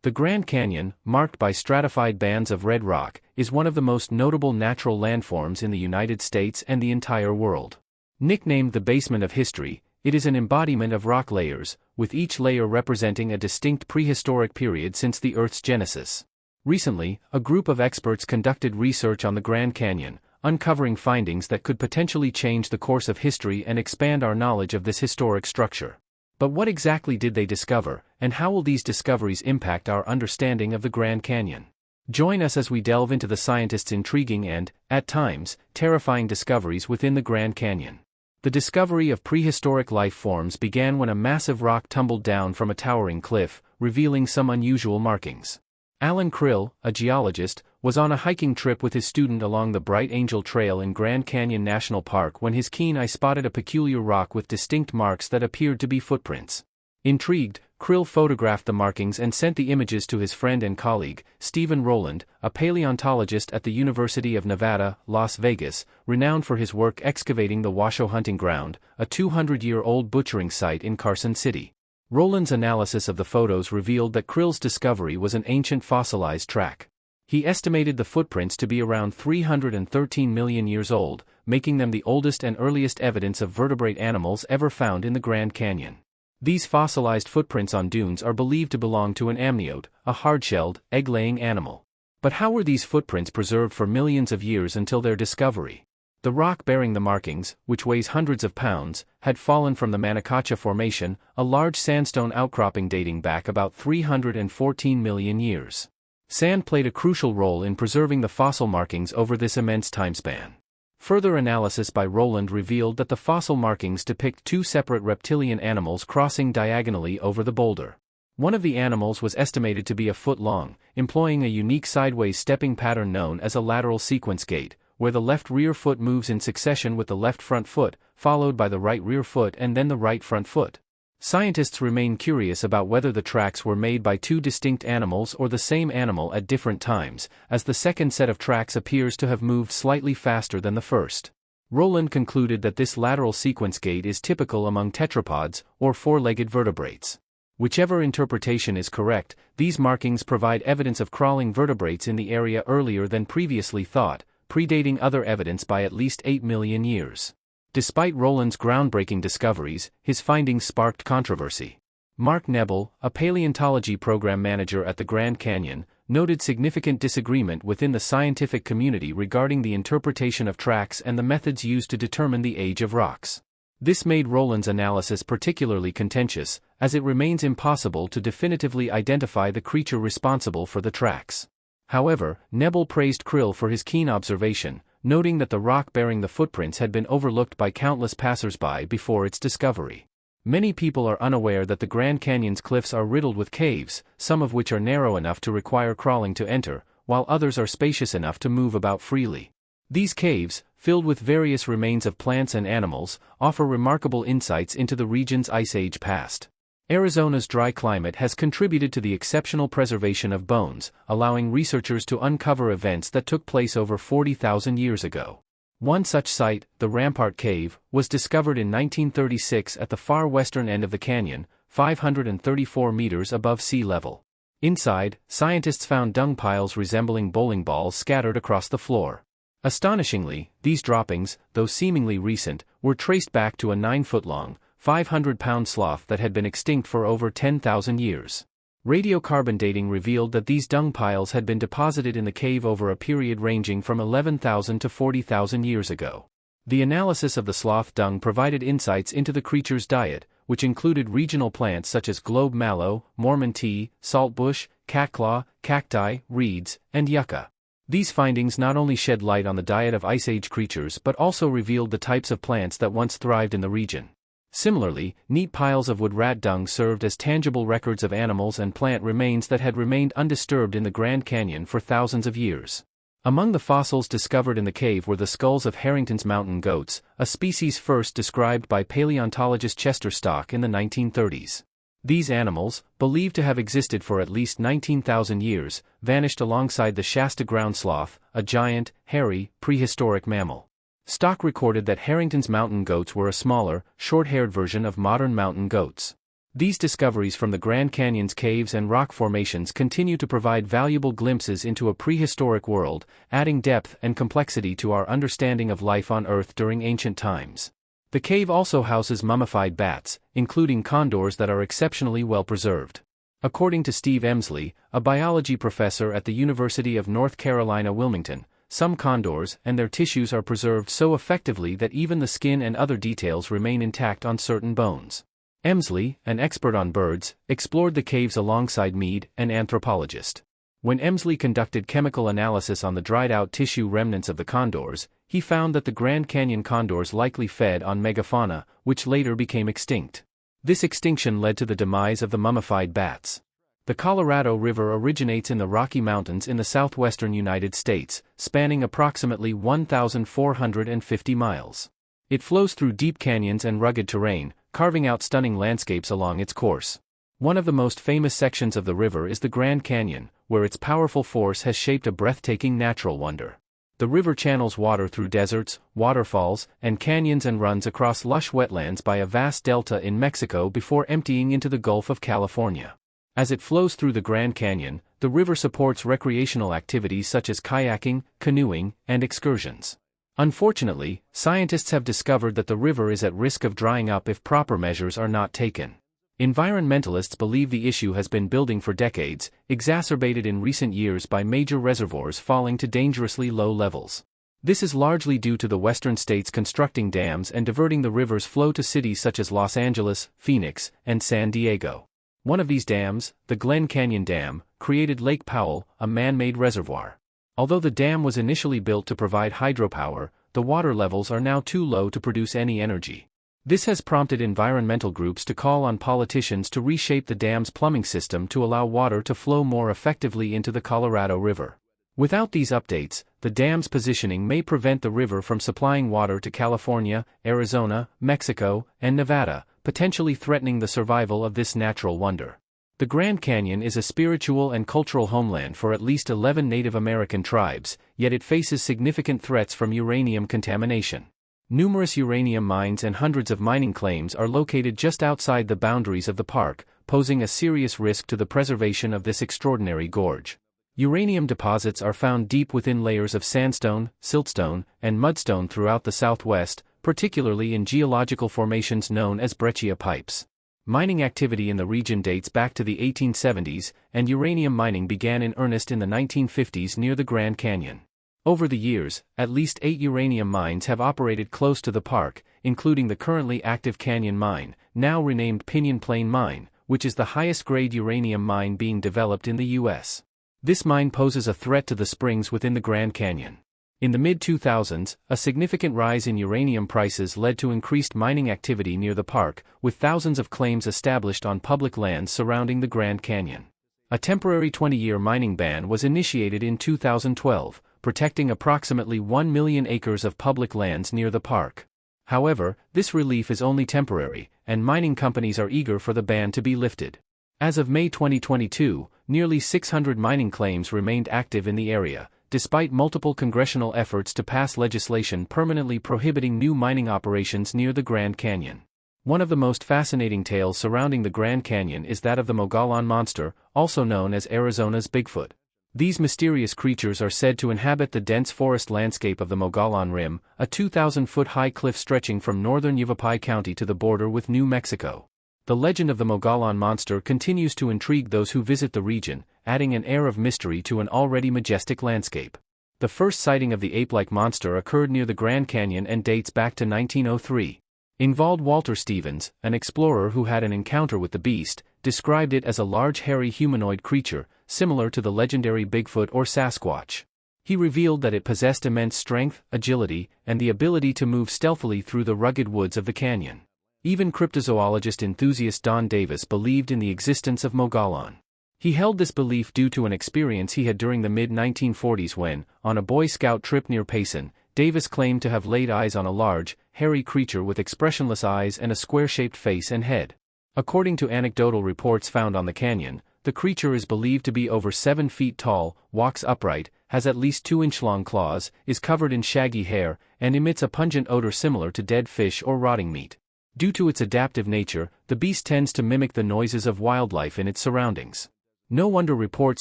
The Grand Canyon, marked by stratified bands of red rock, is one of the most notable natural landforms in the United States and the entire world. Nicknamed the basement of history, it is an embodiment of rock layers, with each layer representing a distinct prehistoric period since the Earth's genesis. Recently, a group of experts conducted research on the Grand Canyon, uncovering findings that could potentially change the course of history and expand our knowledge of this historic structure. But what exactly did they discover, and how will these discoveries impact our understanding of the Grand Canyon? Join us as we delve into the scientists' intriguing and, at times, terrifying discoveries within the Grand Canyon. The discovery of prehistoric life forms began when a massive rock tumbled down from a towering cliff, revealing some unusual markings. Alan Krill, a geologist, was on a hiking trip with his student along the Bright Angel Trail in Grand Canyon National Park when his keen eye spotted a peculiar rock with distinct marks that appeared to be footprints. Intrigued, Krill photographed the markings and sent the images to his friend and colleague, Stephen Rowland, a paleontologist at the University of Nevada, Las Vegas, renowned for his work excavating the Washoe Hunting Ground, a 200-year-old butchering site in Carson City. Rowland's analysis of the photos revealed that Krill's discovery was an ancient fossilized track. He estimated the footprints to be around 313 million years old, making them the oldest and earliest evidence of vertebrate animals ever found in the Grand Canyon. These fossilized footprints on dunes are believed to belong to an amniote, a hard-shelled, egg-laying animal. But how were these footprints preserved for millions of years until their discovery? The rock bearing the markings, which weighs hundreds of pounds, had fallen from the Manacacha Formation, a large sandstone outcropping dating back about 314 million years. Sand played a crucial role in preserving the fossil markings over this immense timespan. Further analysis by Rowland revealed that the fossil markings depict two separate reptilian animals crossing diagonally over the boulder. One of the animals was estimated to be a foot long, employing a unique sideways stepping pattern known as a lateral sequence gait, where the left rear foot moves in succession with the left front foot, followed by the right rear foot and then the right front foot. Scientists remain curious about whether the tracks were made by two distinct animals or the same animal at different times, as the second set of tracks appears to have moved slightly faster than the first. Rowland concluded that this lateral sequence gait is typical among tetrapods, or four-legged vertebrates. Whichever interpretation is correct, these markings provide evidence of crawling vertebrates in the area earlier than previously thought, predating other evidence by at least 8 million years. Despite Rowland's groundbreaking discoveries, his findings sparked controversy. Mark Nebel, a paleontology program manager at the Grand Canyon, noted significant disagreement within the scientific community regarding the interpretation of tracks and the methods used to determine the age of rocks. This made Rowland's analysis particularly contentious, as it remains impossible to definitively identify the creature responsible for the tracks. However, Nebel praised Krill for his keen observation, noting that the rock bearing the footprints had been overlooked by countless passers-by before its discovery. Many people are unaware that the Grand Canyon's cliffs are riddled with caves, some of which are narrow enough to require crawling to enter, while others are spacious enough to move about freely. These caves, filled with various remains of plants and animals, offer remarkable insights into the region's Ice Age past. Arizona's dry climate has contributed to the exceptional preservation of bones, allowing researchers to uncover events that took place over 40,000 years ago. One such site, the Rampart Cave, was discovered in 1936 at the far western end of the canyon, 534 meters above sea level. Inside, scientists found dung piles resembling bowling balls scattered across the floor. Astonishingly, these droppings, though seemingly recent, were traced back to a 9-foot-long, 500-pound sloth that had been extinct for over 10,000 years. Radiocarbon dating revealed that these dung piles had been deposited in the cave over a period ranging from 11,000 to 40,000 years ago. The analysis of the sloth dung provided insights into the creature's diet, which included regional plants such as globe mallow, Mormon tea, saltbush, catclaw, cacti, reeds, and yucca. These findings not only shed light on the diet of Ice Age creatures but also revealed the types of plants that once thrived in the region. Similarly, neat piles of wood rat dung served as tangible records of animals and plant remains that had remained undisturbed in the Grand Canyon for thousands of years. Among the fossils discovered in the cave were the skulls of Harrington's mountain goats, a species first described by paleontologist Chester Stock in the 1930s. These animals, believed to have existed for at least 19,000 years, vanished alongside the Shasta ground sloth, a giant, hairy, prehistoric mammal. Stock recorded that Harrington's mountain goats were a smaller, short-haired version of modern mountain goats. These discoveries from the Grand Canyon's caves and rock formations continue to provide valuable glimpses into a prehistoric world, adding depth and complexity to our understanding of life on Earth during ancient times. The cave also houses mummified bats, including condors that are exceptionally well preserved. According to Steve Emsley, a biology professor at the University of North Carolina Wilmington, some condors and their tissues are preserved so effectively that even the skin and other details remain intact on certain bones. Emsley, an expert on birds, explored the caves alongside Mead, an anthropologist. When Emsley conducted chemical analysis on the dried-out tissue remnants of the condors, he found that the Grand Canyon condors likely fed on megafauna, which later became extinct. This extinction led to the demise of the mummified bats. The Colorado River originates in the Rocky Mountains in the southwestern United States, spanning approximately 1,450 miles. It flows through deep canyons and rugged terrain, carving out stunning landscapes along its course. One of the most famous sections of the river is the Grand Canyon, where its powerful force has shaped a breathtaking natural wonder. The river channels water through deserts, waterfalls, and canyons and runs across lush wetlands by a vast delta in Mexico before emptying into the Gulf of California. As it flows through the Grand Canyon, the river supports recreational activities such as kayaking, canoeing, and excursions. Unfortunately, scientists have discovered that the river is at risk of drying up if proper measures are not taken. Environmentalists believe the issue has been building for decades, exacerbated in recent years by major reservoirs falling to dangerously low levels. This is largely due to the western states constructing dams and diverting the river's flow to cities such as Los Angeles, Phoenix, and San Diego. One of these dams, the Glen Canyon Dam, created Lake Powell, a man-made reservoir. Although the dam was initially built to provide hydropower, the water levels are now too low to produce any energy. This has prompted environmental groups to call on politicians to reshape the dam's plumbing system to allow water to flow more effectively into the Colorado River. Without these updates, the dam's positioning may prevent the river from supplying water to California, Arizona, Mexico, and Nevada, potentially threatening the survival of this natural wonder. The Grand Canyon is a spiritual and cultural homeland for at least 11 Native American tribes, yet it faces significant threats from uranium contamination. Numerous uranium mines and hundreds of mining claims are located just outside the boundaries of the park, posing a serious risk to the preservation of this extraordinary gorge. Uranium deposits are found deep within layers of sandstone, siltstone, and mudstone throughout the southwest, particularly in geological formations known as breccia pipes. Mining activity in the region dates back to the 1870s, and uranium mining began in earnest in the 1950s near the Grand Canyon. Over the years, at least 8 uranium mines have operated close to the park, including the currently active Canyon Mine, now renamed Pinyon Plain Mine, which is the highest-grade uranium mine being developed in the U.S. This mine poses a threat to the springs within the Grand Canyon. In the mid-2000s, a significant rise in uranium prices led to increased mining activity near the park, with thousands of claims established on public lands surrounding the Grand Canyon. A temporary 20-year mining ban was initiated in 2012, protecting approximately 1 million acres of public lands near the park. However, this relief is only temporary, and mining companies are eager for the ban to be lifted. As of May 2022, nearly 600 mining claims remained active in the area, despite multiple congressional efforts to pass legislation permanently prohibiting new mining operations near the Grand Canyon. One of the most fascinating tales surrounding the Grand Canyon is that of the Mogollon Monster, also known as Arizona's Bigfoot. These mysterious creatures are said to inhabit the dense forest landscape of the Mogollon Rim, a 2,000-foot-high cliff stretching from northern Yavapai County to the border with New Mexico. The legend of the Mogollon Monster continues to intrigue those who visit the region, adding an air of mystery to an already majestic landscape. The first sighting of the ape-like monster occurred near the Grand Canyon and dates back to 1903. Ingvald Walter Stevens, an explorer who had an encounter with the beast, described it as a large hairy humanoid creature, similar to the legendary Bigfoot or Sasquatch. He revealed that it possessed immense strength, agility, and the ability to move stealthily through the rugged woods of the canyon. Even cryptozoologist enthusiast Don Davis believed in the existence of Mogollon. He held this belief due to an experience he had during the mid-1940s when, on a Boy Scout trip near Payson, Davis claimed to have laid eyes on a large, hairy creature with expressionless eyes and a square-shaped face and head. According to anecdotal reports found on the canyon, the creature is believed to be over 7 feet tall, walks upright, has at least 2-inch-long claws, is covered in shaggy hair, and emits a pungent odor similar to dead fish or rotting meat. Due to its adaptive nature, the beast tends to mimic the noises of wildlife in its surroundings. No wonder reports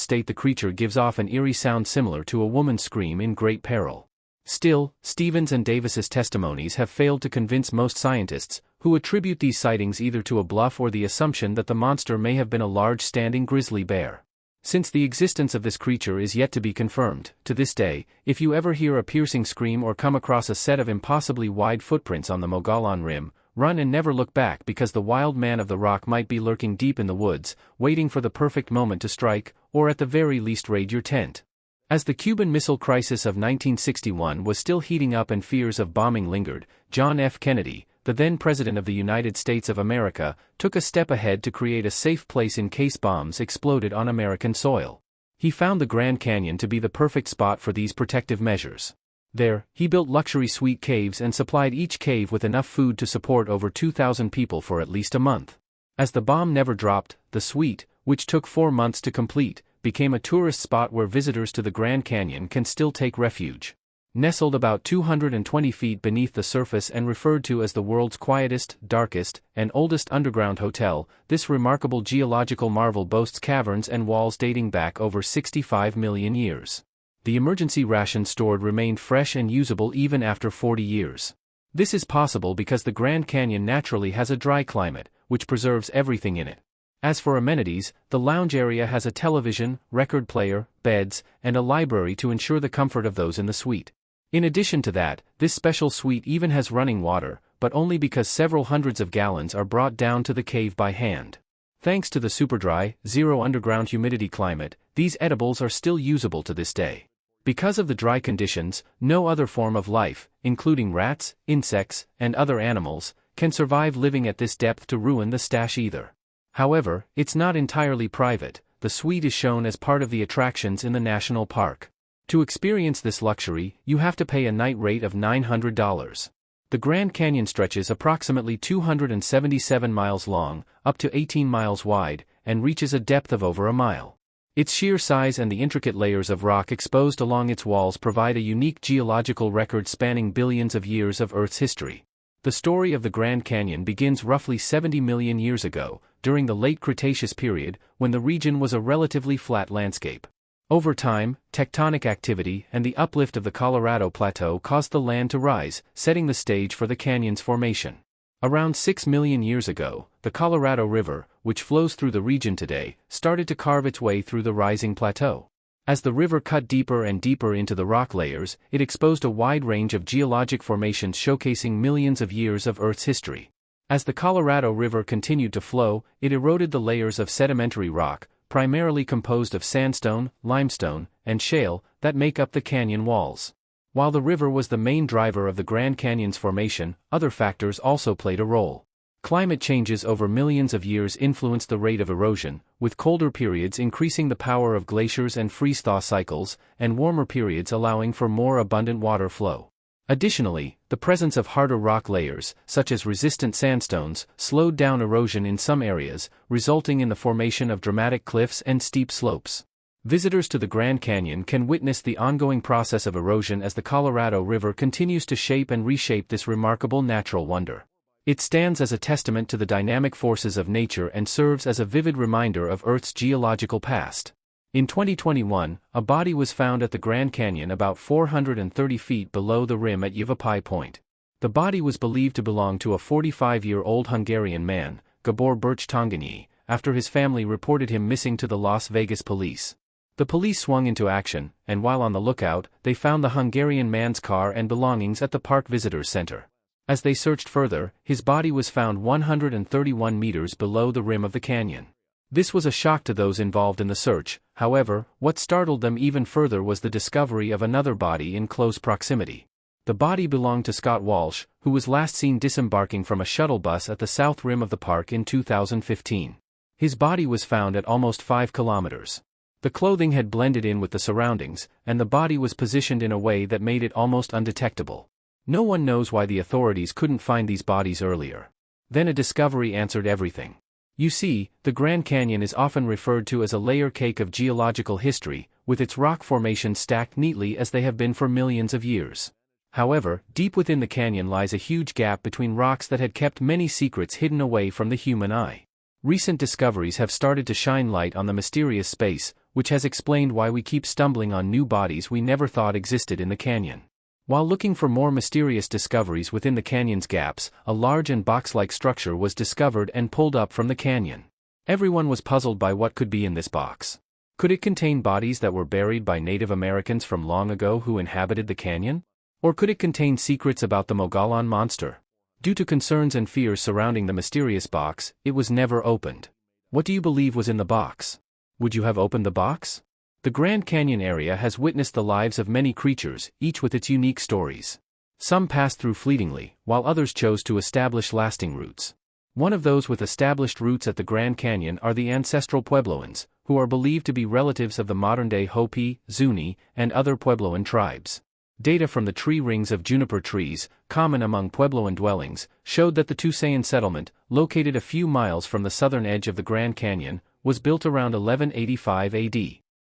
state the creature gives off an eerie sound similar to a woman's scream in great peril. Still, Stevens and Davis's testimonies have failed to convince most scientists, who attribute these sightings either to a bluff or the assumption that the monster may have been a large standing grizzly bear. Since the existence of this creature is yet to be confirmed, to this day, if you ever hear a piercing scream or come across a set of impossibly wide footprints on the Mogollon Rim, run and never look back, because the wild man of the rock might be lurking deep in the woods, waiting for the perfect moment to strike, or at the very least raid your tent. As the Cuban Missile Crisis of 1961 was still heating up and fears of bombing lingered, John F. Kennedy, the then President of the United States of America, took a step ahead to create a safe place in case bombs exploded on American soil. He found the Grand Canyon to be the perfect spot for these protective measures. There, he built luxury suite caves and supplied each cave with enough food to support over 2,000 people for at least a month. As the bomb never dropped, the suite, which took 4 months to complete, became a tourist spot where visitors to the Grand Canyon can still take refuge. Nestled about 220 feet beneath the surface and referred to as the world's quietest, darkest, and oldest underground hotel, this remarkable geological marvel boasts caverns and walls dating back over 65 million years. The emergency ration stored remained fresh and usable even after 40 years. This is possible because the Grand Canyon naturally has a dry climate, which preserves everything in it. As for amenities, the lounge area has a television, record player, beds, and a library to ensure the comfort of those in the suite. In addition to that, this special suite even has running water, but only because several hundreds of gallons are brought down to the cave by hand. Thanks to the super-dry, zero underground humidity climate, these edibles are still usable to this day. Because of the dry conditions, no other form of life, including rats, insects, and other animals, can survive living at this depth to ruin the stash either. However, it's not entirely private. The suite is shown as part of the attractions in the national park. To experience this luxury, you have to pay a night rate of $900. The Grand Canyon stretches approximately 277 miles long, up to 18 miles wide, and reaches a depth of over a mile. Its sheer size and the intricate layers of rock exposed along its walls provide a unique geological record spanning billions of years of Earth's history. The story of the Grand Canyon begins roughly 70 million years ago, during the late Cretaceous period, when the region was a relatively flat landscape. Over time, tectonic activity and the uplift of the Colorado Plateau caused the land to rise, setting the stage for the canyon's formation. Around 6 million years ago, the Colorado River, which flows through the region today, started to carve its way through the rising plateau. As the river cut deeper and deeper into the rock layers, it exposed a wide range of geologic formations showcasing millions of years of Earth's history. As the Colorado River continued to flow, it eroded the layers of sedimentary rock, primarily composed of sandstone, limestone, and shale, that make up the canyon walls. While the river was the main driver of the Grand Canyon's formation, other factors also played a role. Climate changes over millions of years influenced the rate of erosion, with colder periods increasing the power of glaciers and freeze-thaw cycles, and warmer periods allowing for more abundant water flow. Additionally, the presence of harder rock layers, such as resistant sandstones, slowed down erosion in some areas, resulting in the formation of dramatic cliffs and steep slopes. Visitors to the Grand Canyon can witness the ongoing process of erosion as the Colorado River continues to shape and reshape this remarkable natural wonder. It stands as a testament to the dynamic forces of nature and serves as a vivid reminder of Earth's geological past. In 2021, a body was found at the Grand Canyon about 430 feet below the rim at Yavapai Point. The body was believed to belong to a 45-year-old Hungarian man, Gabor Berchtongyi, after his family reported him missing to the Las Vegas police. The police swung into action, and while on the lookout, they found the Hungarian man's car and belongings at the Park Visitors Center. As they searched further, his body was found 131 meters below the rim of the canyon. This was a shock to those involved in the search. However, what startled them even further was the discovery of another body in close proximity. The body belonged to Scott Walsh, who was last seen disembarking from a shuttle bus at the south rim of the park in 2015. His body was found at almost 5 kilometers. The clothing had blended in with the surroundings, and the body was positioned in a way that made it almost undetectable. No one knows why the authorities couldn't find these bodies earlier. Then a discovery answered everything. You see, the Grand Canyon is often referred to as a layer cake of geological history, with its rock formations stacked neatly as they have been for millions of years. However, deep within the canyon lies a huge gap between rocks that had kept many secrets hidden away from the human eye. Recent discoveries have started to shine light on the mysterious space, which has explained why we keep stumbling on new bodies we never thought existed in the canyon. While looking for more mysterious discoveries within the canyon's gaps, a large and box-like structure was discovered and pulled up from the canyon. Everyone was puzzled by what could be in this box. Could it contain bodies that were buried by Native Americans from long ago who inhabited the canyon? Or could it contain secrets about the Mogollon monster? Due to concerns and fears surrounding the mysterious box, it was never opened. What do you believe was in the box? Would you have opened the box? The Grand Canyon area has witnessed the lives of many creatures, each with its unique stories. Some passed through fleetingly, while others chose to establish lasting roots. One of those with established roots at the Grand Canyon are the ancestral Puebloans, who are believed to be relatives of the modern-day Hopi, Zuni, and other Puebloan tribes. Data from the tree rings of juniper trees, common among Puebloan dwellings, showed that the Tusayan settlement, located a few miles from the southern edge of the Grand Canyon, was built around 1185 AD.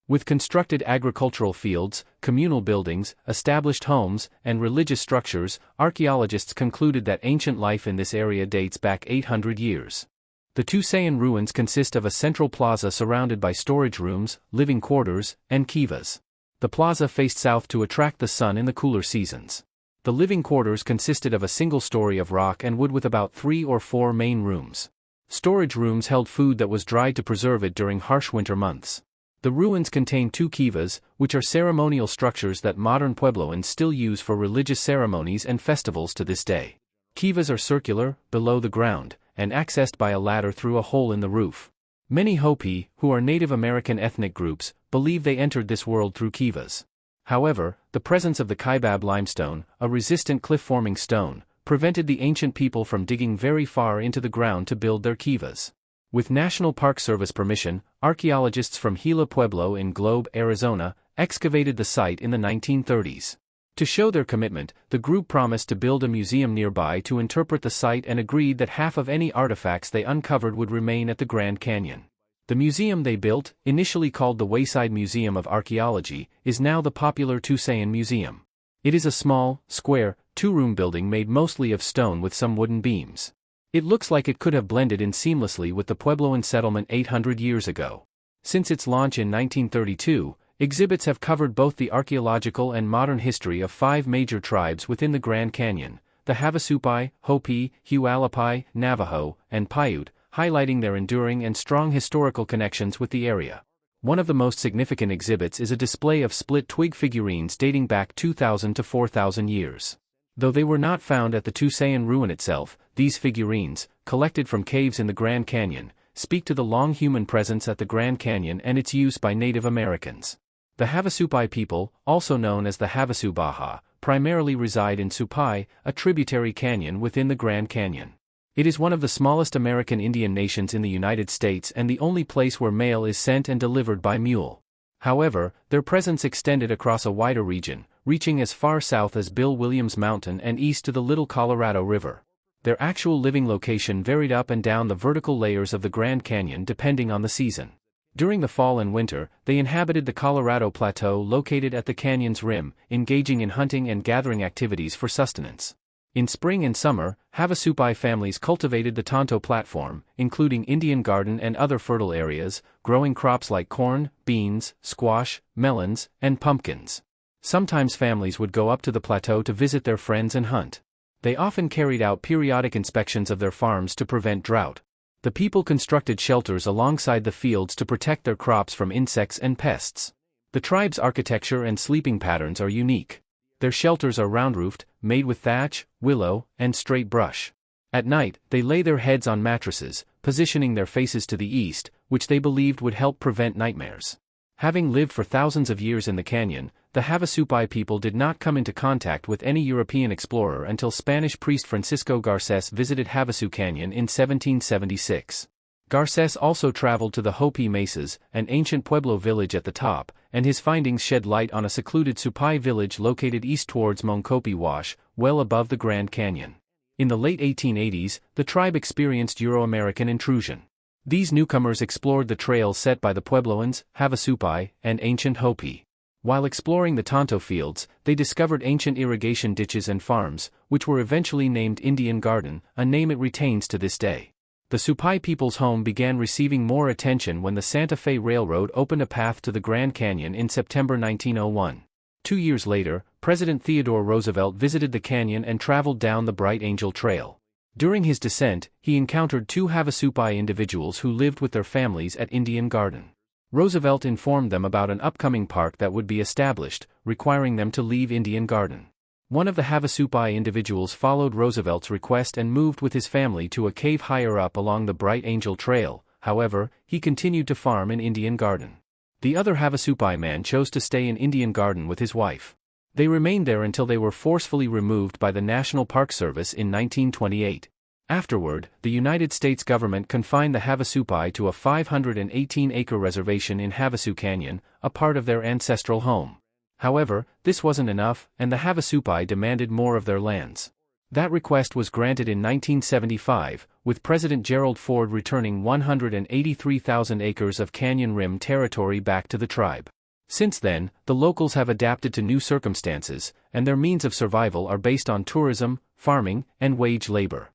With constructed agricultural fields, communal buildings, established homes, and religious structures, archaeologists concluded that ancient life in this area dates back 800 years. The Tusayan ruins consist of a central plaza surrounded by storage rooms, living quarters, and kivas. The plaza faced south to attract the sun in the cooler seasons. The living quarters consisted of a single story of rock and wood with about 3 or 4 main rooms. Storage rooms held food that was dried to preserve it during harsh winter months. The ruins contain 2 kivas, which are ceremonial structures that modern Puebloans still use for religious ceremonies and festivals to this day. Kivas are circular, below the ground, and accessed by a ladder through a hole in the roof. Many Hopi, who are Native American ethnic groups, believe they entered this world through kivas. However, the presence of the Kaibab limestone, a resistant cliff-forming stone, prevented the ancient people from digging very far into the ground to build their kivas. With National Park Service permission, archaeologists from Gila Pueblo in Globe, Arizona, excavated the site in the 1930s. To show their commitment, the group promised to build a museum nearby to interpret the site and agreed that half of any artifacts they uncovered would remain at the Grand Canyon. The museum they built, initially called the Wayside Museum of Archaeology, is now the popular Tusayan Museum. It is a small, square, 2-room building made mostly of stone with some wooden beams. It looks like it could have blended in seamlessly with the Puebloan settlement 800 years ago. Since its launch in 1932, exhibits have covered both the archaeological and modern history of 5 major tribes within the Grand Canyon: the Havasupai, Hopi, Hualapai, Navajo, and Paiute, highlighting their enduring and strong historical connections with the area. One of the most significant exhibits is a display of split twig figurines dating back 2,000 to 4,000 years. Though they were not found at the Tusayan ruin itself, these figurines, collected from caves in the Grand Canyon, speak to the long human presence at the Grand Canyon and its use by Native Americans. The Havasupai people, also known as the Havasu Baja, primarily reside in Supai, a tributary canyon within the Grand Canyon. It is one of the smallest American Indian nations in the United States and the only place where mail is sent and delivered by mule. However, their presence extended across a wider region, reaching as far south as Bill Williams Mountain and east to the Little Colorado River. Their actual living location varied up and down the vertical layers of the Grand Canyon depending on the season. During the fall and winter, they inhabited the Colorado Plateau located at the canyon's rim, engaging in hunting and gathering activities for sustenance. In spring and summer, Havasupai families cultivated the Tonto platform, including Indian garden and other fertile areas, growing crops like corn, beans, squash, melons, and pumpkins. Sometimes families would go up to the plateau to visit their friends and hunt. They often carried out periodic inspections of their farms to prevent drought. The people constructed shelters alongside the fields to protect their crops from insects and pests. The tribe's architecture and sleeping patterns are unique. Their shelters are round-roofed, made with thatch, willow, and straight brush. At night, they lay their heads on mattresses, positioning their faces to the east, which they believed would help prevent nightmares. Having lived for thousands of years in the canyon, the Havasupai people did not come into contact with any European explorer until Spanish priest Francisco Garces visited Havasu Canyon in 1776. Garces also traveled to the Hopi Mesas, an ancient Pueblo village at the top, and his findings shed light on a secluded Supai village located east towards Moncopi Wash, well above the Grand Canyon. In the late 1880s, the tribe experienced Euro-American intrusion. These newcomers explored the trails set by the Puebloans, Havasupai, and ancient Hopi. While exploring the Tonto fields, they discovered ancient irrigation ditches and farms, which were eventually named Indian Garden, a name it retains to this day. The Supai people's home began receiving more attention when the Santa Fe Railroad opened a path to the Grand Canyon in September 1901. 2 years later, President Theodore Roosevelt visited the canyon and traveled down the Bright Angel Trail. During his descent, he encountered 2 Havasupai individuals who lived with their families at Indian Garden. Roosevelt informed them about an upcoming park that would be established, requiring them to leave Indian Garden. One of the Havasupai individuals followed Roosevelt's request and moved with his family to a cave higher up along the Bright Angel Trail. However, he continued to farm in Indian Garden. The other Havasupai man chose to stay in Indian Garden with his wife. They remained there until they were forcefully removed by the National Park Service in 1928. Afterward, the United States government confined the Havasupai to a 518-acre reservation in Havasu Canyon, a part of their ancestral home. However, this wasn't enough, and the Havasupai demanded more of their lands. That request was granted in 1975, with President Gerald Ford returning 183,000 acres of canyon rim territory back to the tribe. Since then, the locals have adapted to new circumstances, and their means of survival are based on tourism, farming, and wage labor.